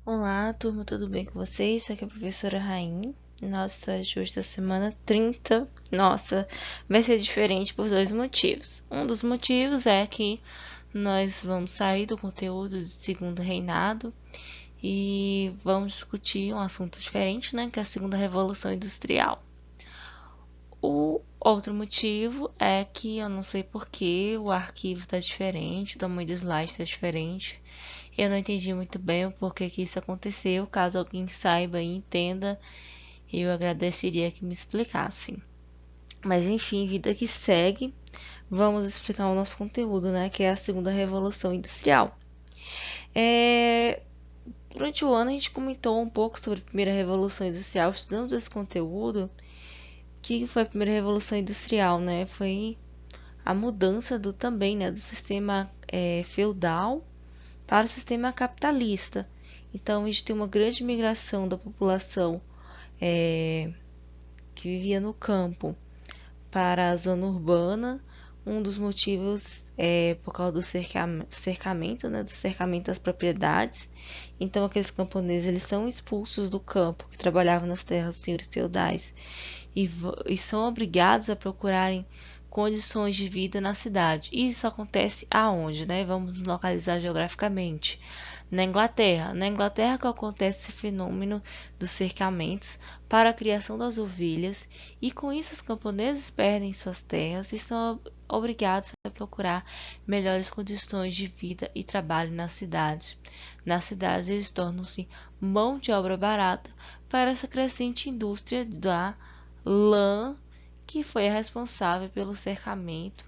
Olá, turma, tudo bem com vocês? Aqui é a professora Rain. Nossa história de hoje da semana 30. Nossa, vai ser diferente por dois motivos. Um dos motivos é que nós vamos sair do conteúdo de Segundo Reinado e vamos discutir um assunto diferente, né? Que é a Segunda Revolução Industrial. O outro motivo é que eu não sei por que o arquivo está diferente, o tamanho do slide está diferente. Eu não entendi muito bem o porquê que isso aconteceu. Caso alguém saiba e entenda, eu agradeceria que me explicassem. Mas enfim, vida que segue, vamos explicar o nosso conteúdo, né? Que é a segunda revolução industrial. Durante o ano a gente comentou um pouco sobre a primeira revolução industrial, estudamos esse conteúdo. O que foi a primeira revolução industrial, né? Foi a mudança do também, né, do sistema feudal para o sistema capitalista. Então, a gente tem uma grande migração da população que vivia no campo para a zona urbana. Um dos motivos é por causa do cercamento, né, do cercamento das propriedades. Então, aqueles camponeses eles são expulsos do campo, que trabalhavam nas terras dos senhores feudais, e são obrigados a procurarem condições de vida na cidade. E isso acontece aonde, né? Vamos nos localizar geograficamente. Na Inglaterra. Na Inglaterra que acontece esse fenômeno dos cercamentos para a criação das ovelhas, e com isso os camponeses perdem suas terras e são obrigados a procurar melhores condições de vida e trabalho na cidade. Nas cidades eles tornam-se mão de obra barata para essa crescente indústria da lã, que foi a responsável pelo cercamento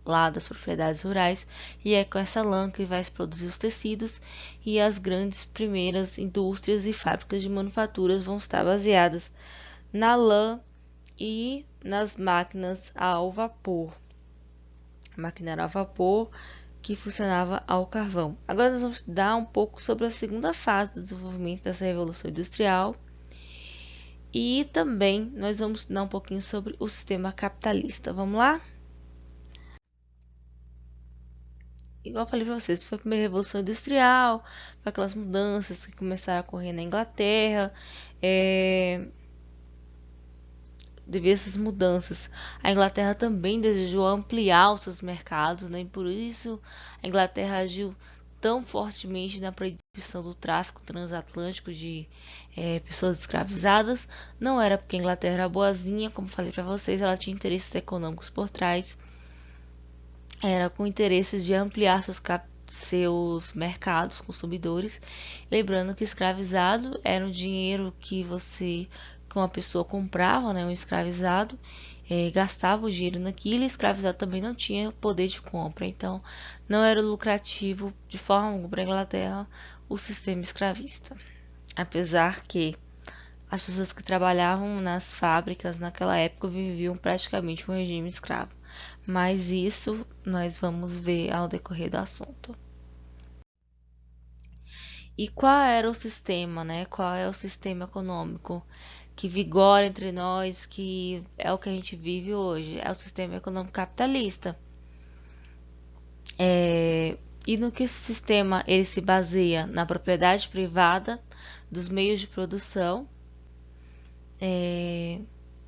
lá das propriedades rurais, e é com essa lã que vai se produzir os tecidos, e as grandes primeiras indústrias e fábricas de manufaturas vão estar baseadas na lã e nas máquinas ao vapor. Maquinário a vapor que funcionava ao carvão. Agora nós vamos estudar um pouco sobre a segunda fase do desenvolvimento dessa revolução industrial, e também nós vamos estudar um pouquinho sobre o sistema capitalista. Vamos lá? Igual eu falei para vocês, foi a primeira revolução industrial, foi aquelas mudanças que começaram a ocorrer na Inglaterra. Devido a essas mudanças, a Inglaterra também desejou ampliar os seus mercados, né? E por isso a Inglaterra agiu tão fortemente na proibição do tráfico transatlântico de pessoas escravizadas. Não era porque a Inglaterra era boazinha, como falei para vocês, ela tinha interesses econômicos por trás. Era com interesses de ampliar seus mercados consumidores. Lembrando que escravizado era um dinheiro que uma pessoa comprava, né, um escravizado, gastava o dinheiro naquilo, e escravizado também não tinha poder de compra. Então, não era lucrativo de forma alguma para a Inglaterra o sistema escravista. Apesar que as pessoas que trabalhavam nas fábricas naquela época viviam praticamente um regime escravo. Mas isso nós vamos ver ao decorrer do assunto. E qual era o sistema, né? Qual é o sistema econômico que vigora entre nós, que é o que a gente vive hoje? É o sistema econômico capitalista. E no que esse sistema ele se baseia? Na propriedade privada dos meios de produção,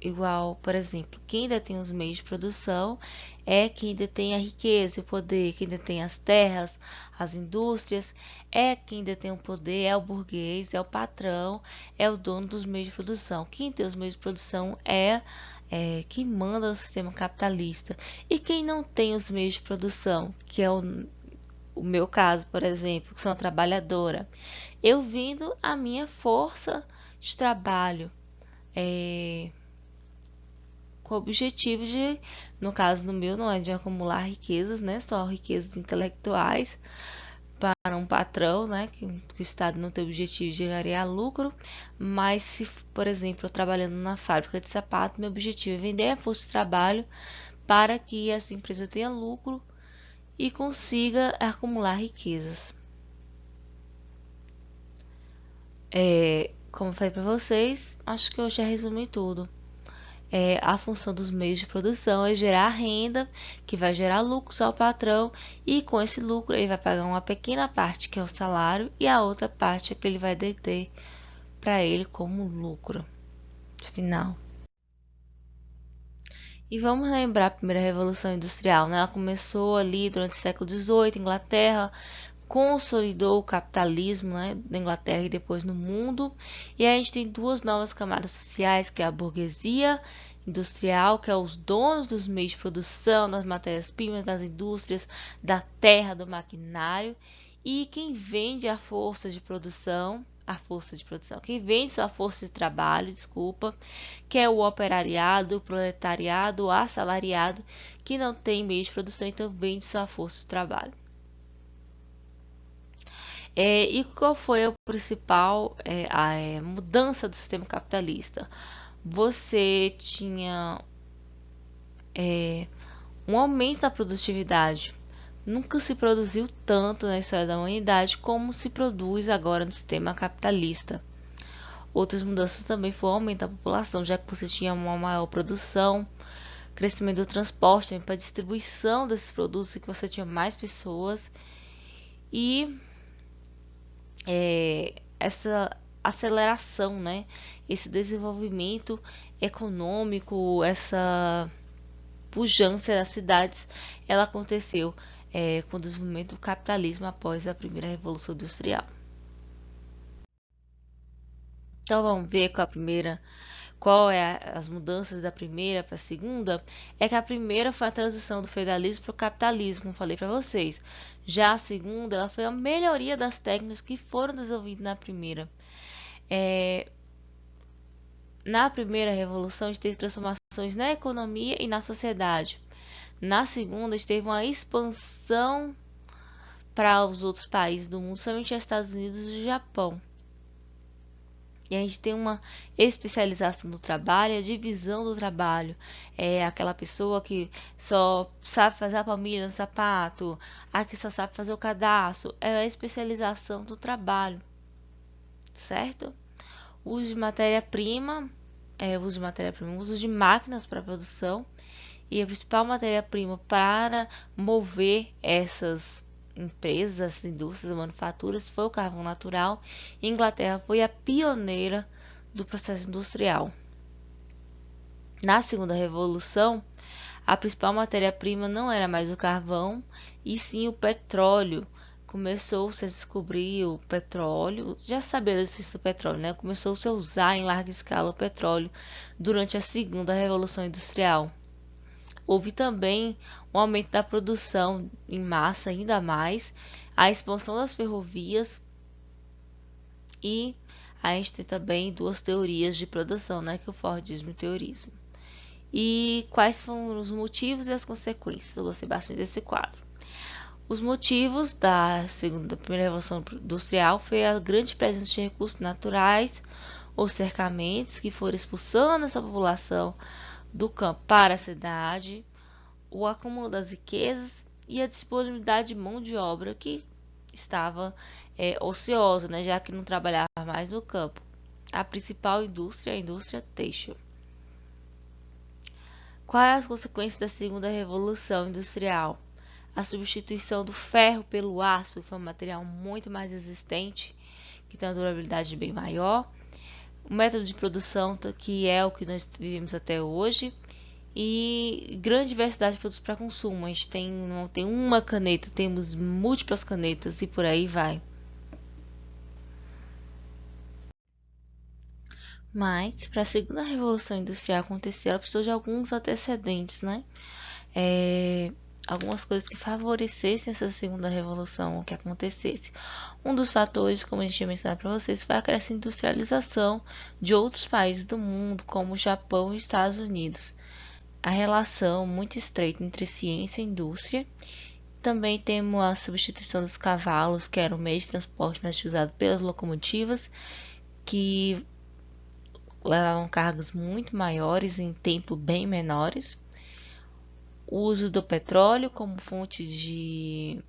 igual, por exemplo, quem detém os meios de produção é quem detém a riqueza e o poder, quem detém as terras, as indústrias, é quem detém o poder, é o burguês, é o patrão, é o dono dos meios de produção. Quem tem os meios de produção quem manda no sistema capitalista. E quem não tem os meios de produção, que é o meu caso, por exemplo, que sou uma trabalhadora, eu vindo a minha força de trabalho, com o objetivo de, no caso no meu, não é de acumular riquezas, né? Só riquezas intelectuais para um patrão, né? Que o Estado não tem o objetivo de ganhar lucro, mas se, por exemplo, eu trabalhando na fábrica de sapato, meu objetivo é vender a força de trabalho para que essa empresa tenha lucro e consiga acumular riquezas. Como eu falei para vocês, acho que eu já resumi tudo. a função dos meios de produção é gerar renda, que vai gerar lucros ao patrão, e com esse lucro ele vai pagar uma pequena parte, que é o salário, e a outra parte é que ele vai deter para ele como lucro final. E vamos lembrar a primeira Revolução Industrial, né? Ela começou ali durante o século XVIII, Inglaterra, consolidou o capitalismo, né, na Inglaterra e depois no mundo. E aí a gente tem duas novas camadas sociais, que é a burguesia industrial, que é os donos dos meios de produção, das matérias-primas, das indústrias, da terra, do maquinário, e quem vende quem vende sua força de trabalho, desculpa, que é o operariado, o proletariado, o assalariado, que não tem meio de produção, então vende sua força de trabalho. E qual foi a principal mudança do sistema capitalista? Você tinha um aumento da produtividade. Nunca se produziu tanto na história da humanidade como se produz agora no sistema capitalista. Outras mudanças também foram o aumento da população, já que você tinha uma maior produção, crescimento do transporte, para a distribuição desses produtos, que você tinha mais pessoas, e essa aceleração, né? Esse desenvolvimento econômico, essa pujança das cidades, ela aconteceu com o desenvolvimento do capitalismo após a primeira Revolução Industrial. Então vamos ver qual é as mudanças da primeira para a segunda. É que a primeira foi a transição do feudalismo para o capitalismo, como falei para vocês. Já a segunda, ela foi a melhoria das técnicas que foram desenvolvidas na primeira. Na primeira revolução, a gente teve transformações na economia e na sociedade. Na segunda, a gente teve uma expansão para os outros países do mundo, somente os Estados Unidos e o Japão. E a gente tem uma especialização do trabalho, a divisão do trabalho. É aquela pessoa que só sabe fazer a palmilha no sapato, a que só sabe fazer o cadastro. É a especialização do trabalho, certo? Uso de matéria-prima, uso de máquinas para produção. E a principal matéria-prima para mover essas empresas, indústrias, manufaturas foi o carvão natural. E a Inglaterra foi a pioneira do processo industrial. Na segunda revolução, a principal matéria-prima não era mais o carvão, e sim o petróleo. Começou-se a descobrir o petróleo, já sabia da existência do petróleo, né? Começou-se a usar em larga escala o petróleo durante a segunda revolução industrial. Houve também um aumento da produção em massa ainda mais, a expansão das ferrovias, e a gente tem também duas teorias de produção, né, que é o Fordismo e o Taylorismo. E quais foram os motivos e as consequências? Eu gostei bastante desse quadro. Os motivos da primeira revolução industrial foi a grande presença de recursos naturais, ou cercamentos, que foram expulsando essa população do campo para a cidade, o acúmulo das riquezas e a disponibilidade de mão de obra que estava ociosa, né, já que não trabalhava mais no campo. A principal indústria é a indústria têxtil. Quais as consequências da segunda revolução industrial? A substituição do ferro pelo aço, foi um material muito mais resistente, que tem uma durabilidade bem maior. O método de produção, que é o que nós vivemos até hoje, e grande diversidade de produtos para consumo. A gente não tem uma caneta, temos múltiplas canetas e por aí vai. Mas, para a segunda revolução industrial acontecer, ela precisou de alguns antecedentes, né? Algumas coisas que favorecessem essa segunda revolução que acontecesse. Um dos fatores, como a gente tinha mencionado para vocês, foi a crescente industrialização de outros países do mundo, como o Japão e Estados Unidos. A relação muito estreita entre ciência e indústria. Também temos a substituição dos cavalos, que era o meio de transporte mais utilizado pelas locomotivas, que levavam cargas muito maiores em tempo bem menores. O uso do petróleo como fonte de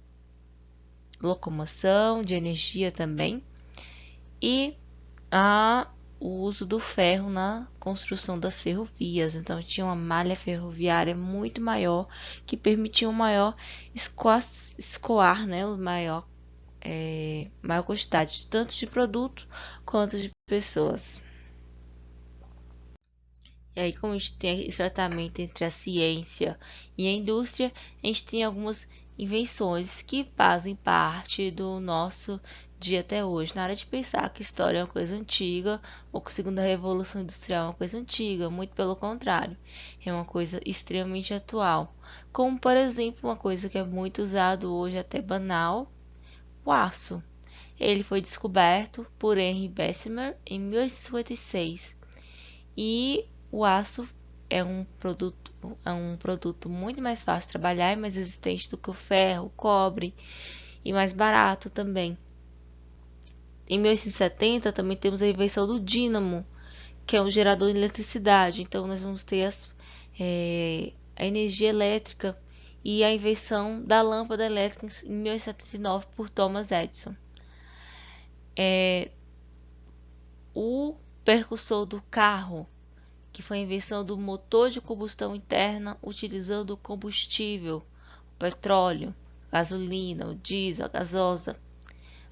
locomoção, de energia também. E o uso do ferro na construção das ferrovias. Então tinha uma malha ferroviária muito maior que permitia um maior escoar, né, o maior quantidade tanto de produto quanto de pessoas. E aí, como a gente tem esse tratamento entre a ciência e a indústria, a gente tem algumas invenções que fazem parte do nosso dia até hoje. Na área de pensar que história é uma coisa antiga, ou que a segunda revolução industrial é uma coisa antiga, muito pelo contrário, é uma coisa extremamente atual. Como, por exemplo, uma coisa que é muito usado hoje, até banal, o aço. Ele foi descoberto por Henry Bessemer em 1856 e o aço é um produto muito mais fácil de trabalhar e mais resistente do que o ferro, o cobre e mais barato também. Em 1870 também temos a invenção do dínamo, que é um gerador de eletricidade. Então nós vamos ter a energia elétrica e a invenção da lâmpada elétrica em 1879 por Thomas Edison. O percussor do carro, que foi a invenção do motor de combustão interna utilizando o combustível, o petróleo, gasolina, o diesel, a gasosa.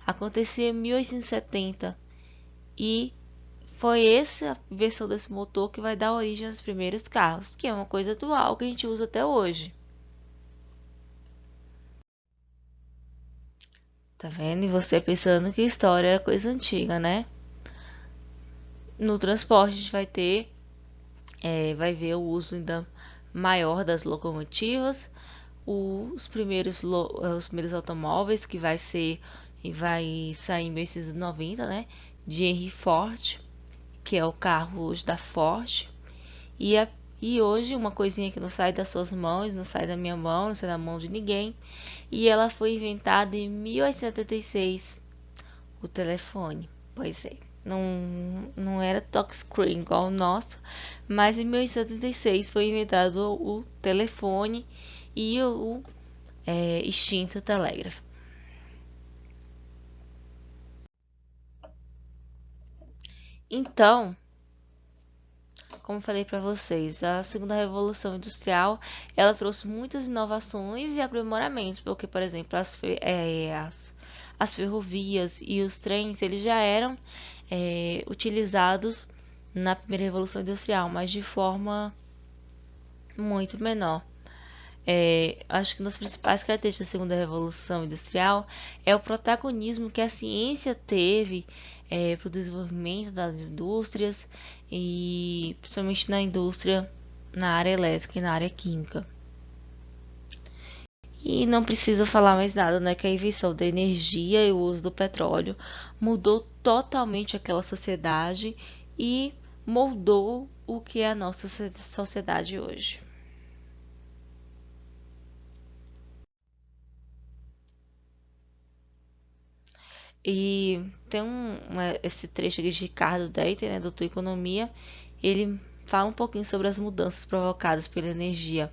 Aconteceu em 1870 e foi essa invenção desse motor que vai dar origem aos primeiros carros, que é uma coisa atual que a gente usa até hoje. Tá vendo? E você pensando que história era coisa antiga, né? No transporte a gente vai ver o uso ainda maior das locomotivas, os primeiros automóveis que vai sair em 1990, né, de Henry Ford, que é o carro hoje da Ford, e, e hoje uma coisinha que não sai das suas mãos, não sai da minha mão, não sai da mão de ninguém, e ela foi inventada em 1876, o telefone. Pois é, não era touchscreen igual o nosso, mas em 1876 foi inventado o telefone e o extinto telégrafo. Então, como falei para vocês, a segunda revolução industrial ela trouxe muitas inovações e aprimoramentos, porque, por exemplo, as ferrovias e os trens eles já eram utilizados na primeira revolução industrial, mas de forma muito menor. Acho que uma das principais características da segunda revolução industrial é o protagonismo que a ciência teve para o desenvolvimento das indústrias e principalmente na indústria na área elétrica e na área química. E não precisa falar mais nada, né? Que a invenção da energia e o uso do petróleo mudou totalmente aquela sociedade e moldou o que é a nossa sociedade hoje. E tem esse trecho aqui de Ricardo Deiter, né, doutor Economia, ele fala um pouquinho sobre as mudanças provocadas pela energia.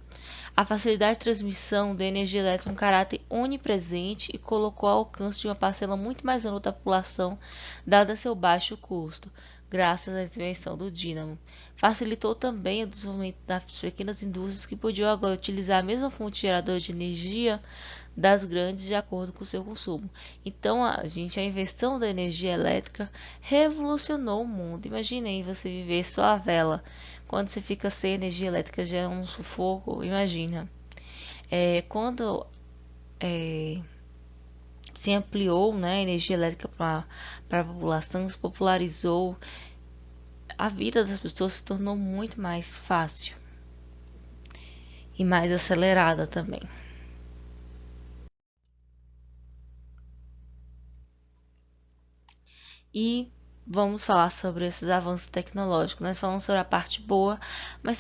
A facilidade de transmissão da energia elétrica é um caráter onipresente e colocou ao alcance de uma parcela muito mais ampla da população, dado seu baixo custo, graças à invenção do dínamo. Facilitou também o desenvolvimento das pequenas indústrias que podiam agora utilizar a mesma fonte geradora de energia das grandes de acordo com o seu consumo. Então, a invenção da energia elétrica revolucionou o mundo. Imaginem você viver só a vela. Quando você fica sem energia elétrica já é um sufoco, imagina. Quando se ampliou, né, a energia elétrica para a população, se popularizou, a vida das pessoas se tornou muito mais fácil e mais acelerada também. E vamos falar sobre esses avanços tecnológicos. Nós falamos sobre a parte boa, mas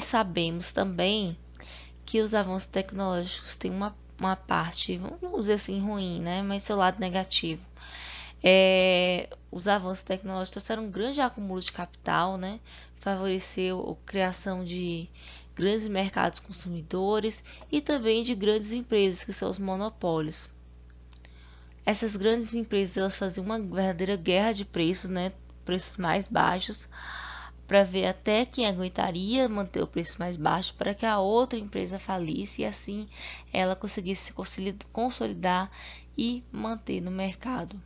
sabemos também que os avanços tecnológicos têm uma parte, vamos dizer assim, ruim, né? Mas seu lado negativo. Os avanços tecnológicos trouxeram um grande acúmulo de capital, né? Favoreceu a criação de grandes mercados consumidores e também de grandes empresas, que são os monopólios. Essas grandes empresas elas faziam uma verdadeira guerra de preços, né? preços mais baixos, para ver até quem aguentaria manter o preço mais baixo para que a outra empresa falisse e assim ela conseguisse se consolidar e manter no mercado.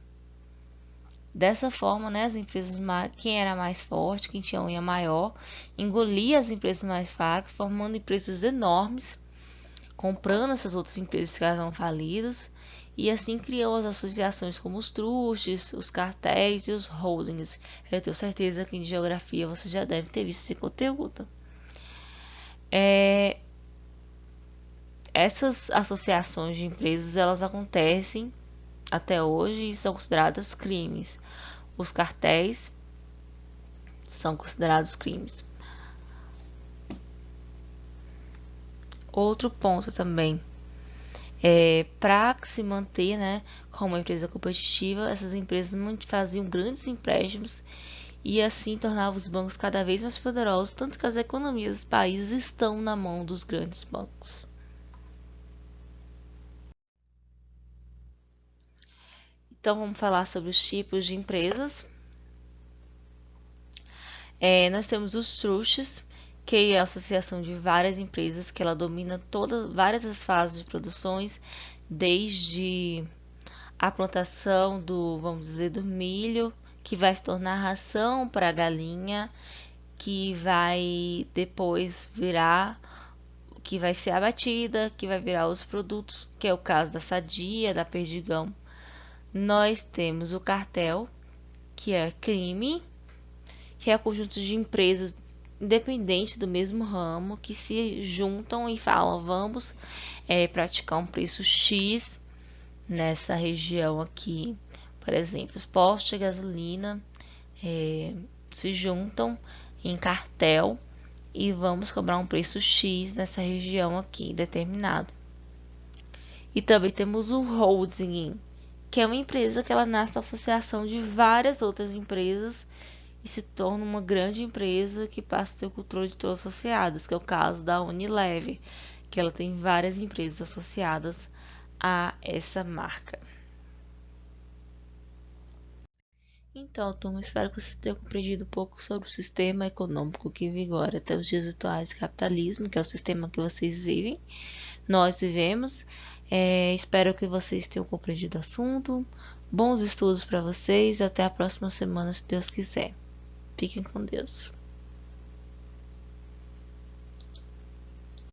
Dessa forma, né, as empresas quem era mais forte, quem tinha unha maior, engolia as empresas mais fracas, formando empresas enormes, comprando essas outras empresas que estavam falidas, e assim criou as associações como os trustes, os cartéis e os holdings. Eu tenho certeza que em geografia você já deve ter visto esse conteúdo. Essas associações de empresas, elas acontecem até hoje e são consideradas crimes. Os cartéis são considerados crimes. Outro ponto também para se manter, né, como uma empresa competitiva, essas empresas faziam grandes empréstimos e assim tornavam os bancos cada vez mais poderosos, tanto que as economias dos países estão na mão dos grandes bancos. Então vamos falar sobre os tipos de empresas. Nós temos os trustes, que é a associação de várias empresas que ela domina várias as fases de produções, desde a plantação vamos dizer, do milho, que vai se tornar ração para a galinha, que vai depois virar, que vai ser abatida, que vai virar os produtos, que é o caso da Sadia, da Perdigão. Nós temos o cartel, que é crime, que é o conjunto de empresas independentes do mesmo ramo que se juntam e falam: vamos praticar um preço X nessa região aqui. Por exemplo, os postos de gasolina se juntam em cartel e vamos cobrar um preço X nessa região aqui determinado. E também temos o holding, que é uma empresa que ela nasce da associação de várias outras empresas e se torna uma grande empresa que passa a ter o controle de todas as associadas, que é o caso da Unilever, que ela tem várias empresas associadas a essa marca. Então, turma, espero que vocês tenham compreendido um pouco sobre o sistema econômico que vigora até os dias atuais, capitalismo, que é o sistema que vocês vivem, nós vivemos. Espero que vocês tenham compreendido o assunto. Bons estudos para vocês. Até a próxima semana, se Deus quiser. Fiquem com Deus.